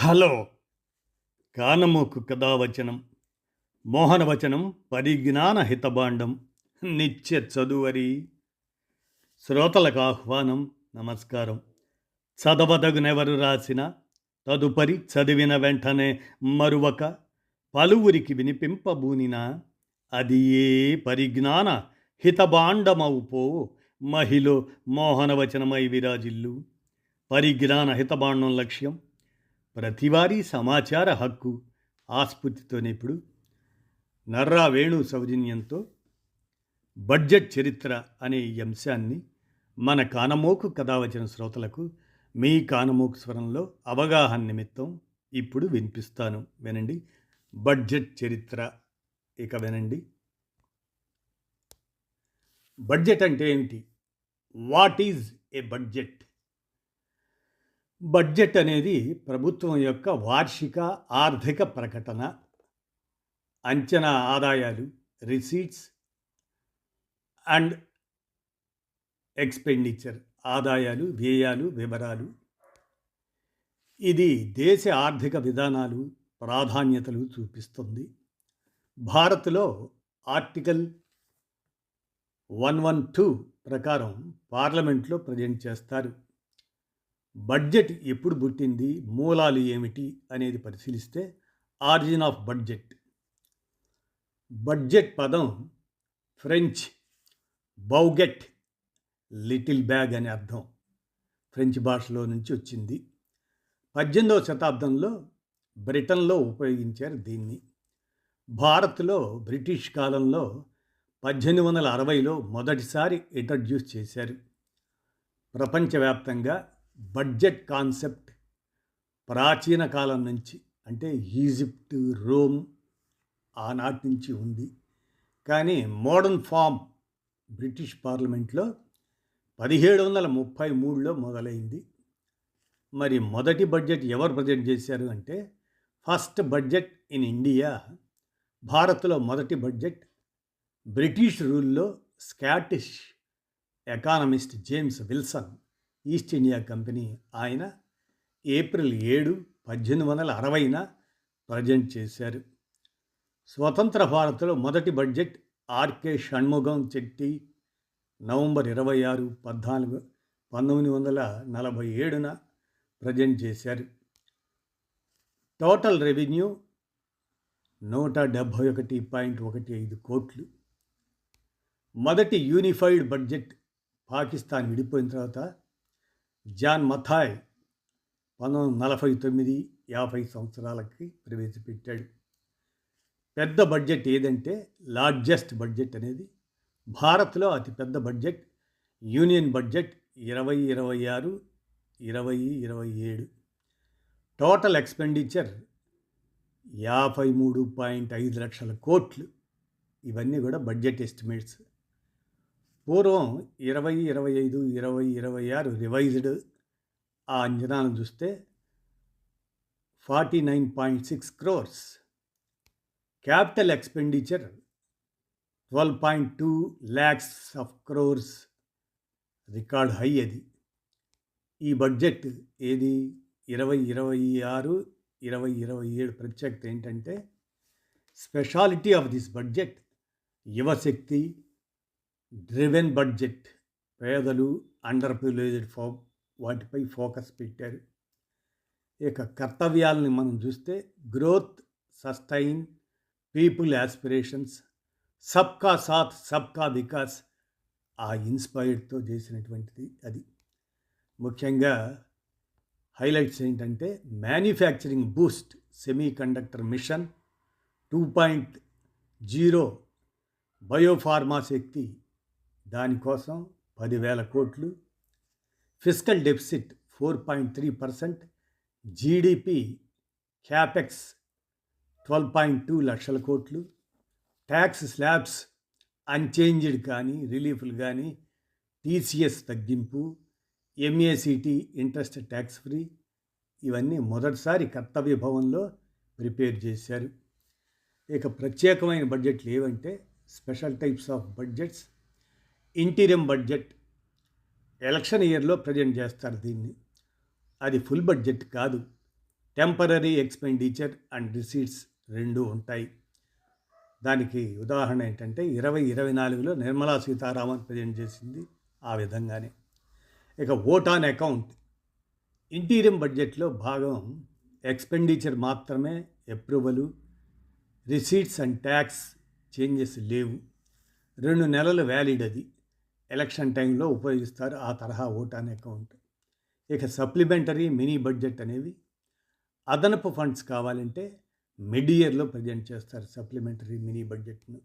Hello! కానమోకు కథావచనం మోహనవచనం పరిజ్ఞాన హితభాండం నిత్య చదువరి శ్రోతలకు ఆహ్వానం. నమస్కారం. చదవదగునెవరు రాసిన తదుపరి చదివిన వెంటనే మరువక పలువురికి వినిపింపబూనిన అది ఏ పరిజ్ఞాన హితభాండమవుపో మహిళ మోహనవచనమై విరాజిల్లు. పరిజ్ఞాన హితభాండం లక్ష్యం ప్రతివారీ సమాచార హక్కు ఆస్ఫూర్తితోనే ఇప్పుడు నర్రా వేణు సౌజన్యంతో బడ్జెట్ చరిత్ర అనే ఈ అంశాన్ని మన కానమోకు కథావచన శ్రోతలకు మీ కానమోకు స్వరంలో అవగాహన నిమిత్తం ఇప్పుడు వినిపిస్తాను. వినండి. బడ్జెట్ చరిత్ర. ఇక వినండి. బడ్జెట్ అంటే ఏమిటి? What is a budget? Budget అనేది ప్రభుత్వం యొక్క వార్షిక ఆర్థిక ప్రకటన. అంచనా ఆదాయాలు, రిసీట్స్ అండ్ ఎక్స్పెండిచర్, ఆదాయాలు, వ్యయాలు, వివరాలు. ఇది దేశ ఆర్థిక విధానాలు, ప్రాధాన్యతలు చూపిస్తుంది. భారత్లో ఆర్టికల్ 112 ప్రకారం పార్లమెంట్లో ప్రజెంట్ చేస్తారు. బడ్జెట్ ఎప్పుడు పుట్టింది, మూలాలు ఏమిటి అనేది పరిశీలిస్తే ఆరిజిన్ ఆఫ్ బడ్జెట్. బడ్జెట్ పదం ఫ్రెంచ్ బౌగెట్, లిటిల్ బ్యాగ్ అనే అర్థం. ఫ్రెంచ్ భాషలో నుంచి వచ్చింది. 18వ శతాబ్దంలో బ్రిటన్లో ఉపయోగించారు దీన్ని. భారత్లో బ్రిటిష్ కాలంలో 1860లో మొదటిసారి ఇంట్రడ్యూస్ చేశారు. ప్రపంచవ్యాప్తంగా బడ్జెట్ కాన్సెప్ట్ ప్రాచీన కాలం నుంచి, అంటే ఈజిప్ట్, రోమ్ ఆనాటి నుంచి ఉంది. కానీ మోడర్న్ ఫామ్ బ్రిటిష్ పార్లమెంట్లో 1733లో మొదలైంది. మరి మొదటి బడ్జెట్ ఎవరు ప్రజెంట్ చేశారు అంటే, ఫస్ట్ బడ్జెట్ ఇన్ ఇండియా, భారత్లో మొదటి బడ్జెట్ బ్రిటిష్ రూల్లో Scottish economist James Wilson, East India company, ఆయన ఏప్రిల్ 7, 1860న ప్రజెంట్ చేశారు. స్వతంత్ర భారత్లో మొదటి బడ్జెట్ ఆర్కే షణ్ముగం చెట్టి నవంబర్ 26, 1947న ప్రజెంట్ చేశారు. టోటల్ రెవెన్యూ 171.15 కోట్లు. మొదటి యూనిఫైడ్ బడ్జెట్ పాకిస్తాన్ విడిపోయిన తర్వాత జాన్ మథాయ్ 1949-50 సంవత్సరాలకి ప్రవేశపెట్టాడు. పెద్ద బడ్జెట్ ఏదంటే లార్జెస్ట్ బడ్జెట్ అనేది భారత్లో అతిపెద్ద budget union budget 2026-2027. Total expenditure 53.5 లక్షల కోట్లు. ఇవన్నీ కూడా బడ్జెట్ ఎస్టిమేట్స్. పూర్వం 2025-2026 రివైజ్డ్ ఆ అంచనాలను చూస్తే 49.6 crores. Capital expenditure 12.2 lakhs of crores, record high అది. ఈ బడ్జెట్ ఏది 2026-2027 ప్రత్యేకత ఏంటంటే, స్పెషాలిటీ ఆఫ్ దిస్ బడ్జెట్ యువశక్తి డ్రివెన్ బడ్జెట్. పేదలు, అండర్ ప్రివిలేజ్డ్ వాటిపై ఫోకస్ పెట్టారు. ఇక కర్తవ్యాలని మనం చూస్తే గ్రోత్, సస్టైన్, పీపుల్ యాస్పిరేషన్స్, సబ్కా సాత్ సబ్కా వికాస్, ఆ ఇన్స్పైర్డ్తో చేసినటువంటిది అది. ముఖ్యంగా హైలైట్స్ ఏంటంటే, manufacturing boost, semiconductor mission 2.0, biopharma Shakti, దానికోసం 10,000 కోట్లు. ఫిస్కల్ డెఫిసిట్ 4.3%, జీడిపి, క్యాపెక్స్ 12.2 లక్షల కోట్లు. ట్యాక్స్ స్లాబ్స్ అన్చేంజ్డ్ కానీ రిలీఫ్లు కానీ, టీసీఎస్ తగ్గింపు, ఎంఏసిటీ ఇంట్రెస్ట్ ట్యాక్స్ ఫ్రీ, ఇవన్నీ మొదటిసారి కర్తవ్య భవన్లో ప్రిపేర్ చేశారు. ఇక ప్రత్యేకమైన బడ్జెట్లు ఏవంటే, special types of budgets. Interim budget election ఇయర్లో ప్రజెంట్ చేస్తారు దీన్ని. అది ఫుల్ బడ్జెట్ కాదు. టెంపరరీ ఎక్స్పెండిచర్ అండ్ రిసీట్స్ రెండు ఉంటాయి. దానికి ఉదాహరణ ఏంటంటే 2024లో నిర్మలా సీతారామన్ ప్రజెంట్ చేసింది ఆ విధంగానే. ఇక ఓట్ ఆన్ అకౌంట్ ఇంటీరియం బడ్జెట్లో భాగం ఎక్స్పెండిచర్ మాత్రమే అప్రూవలు, రిసీట్స్ అండ్ ట్యాక్స్ చేంజెస్ లేవు. 2 నెలలు వ్యాలిడ్ అది. ఎలక్షన్ టైంలో ఉపయోగిస్తారు ఆ తరహా ఓట్ ఆన్ అకౌంట్. ఇక సప్లిమెంటరీ మినీ బడ్జెట్ అనేవి అదనపు ఫండ్స్ కావాలంటే మిడ్ ఇయర్లో ప్రజెంట్ చేస్తారు సప్లిమెంటరీ మినీ బడ్జెట్ను.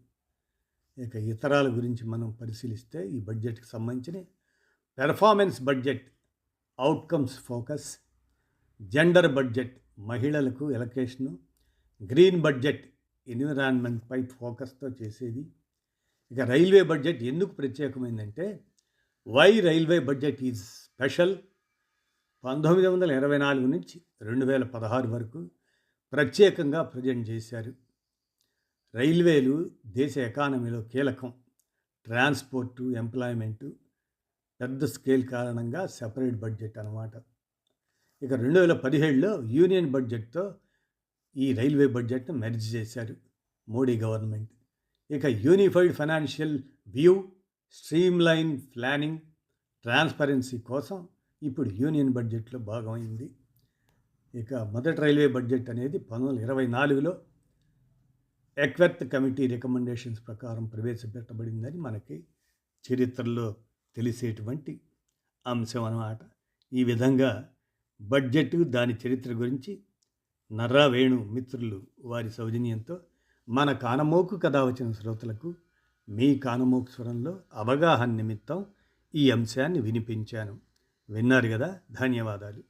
ఇక ఇతరాల గురించి మనం పరిశీలిస్తే ఈ బడ్జెట్కి సంబంధించిన performance budget outcomes focus, gender budget మహిళలకు ఎలకేషను, గ్రీన్ బడ్జెట్ ఎన్విరాన్మెంట్పై ఫోకస్తో చేసేది. ఇక రైల్వే బడ్జెట్ ఎందుకు ప్రత్యేకమైందంటే why railway budget is special. 1924 నుంచి 2016 వరకు ప్రత్యేకంగా ప్రజెంట్ చేశారు. రైల్వేలు దేశ ఎకానమీలో కీలకం. ట్రాన్స్పోర్టు, ఎంప్లాయ్మెంటు పెద్ద స్కేల్ కారణంగా సెపరేట్ బడ్జెట్ అన్నమాట. ఇక 2017లో యూనియన్ బడ్జెట్తో ఈ రైల్వే బడ్జెట్ను మెర్జ్ చేశారు మోడీ గవర్నమెంట్. ఇక unified financial view, streamline planning, transparency కోసం ఇప్పుడు యూనియన్ బడ్జెట్లో భాగమైంది. ఇక మొదటి రైల్వే బడ్జెట్ అనేది 1924లో ఎక్వర్త్ కమిటీ రికమెండేషన్స్ ప్రకారం ప్రవేశపెట్టబడిందని మనకి చరిత్రలో తెలిసేటువంటి అంశం అన్నమాట. ఈ విధంగా బడ్జెట్ దాని చరిత్ర గురించి నర్రా వేణు మిత్రులు వారి సౌజన్యంతో మన కానమోకు కథ వచ్చిన శ్రోతలకు మీ కానమోకు స్వరంలో అవగాహన నిమిత్తం ఈ అంశాన్ని వినిపించాను. విన్నారు కదా, ధన్యవాదాలు.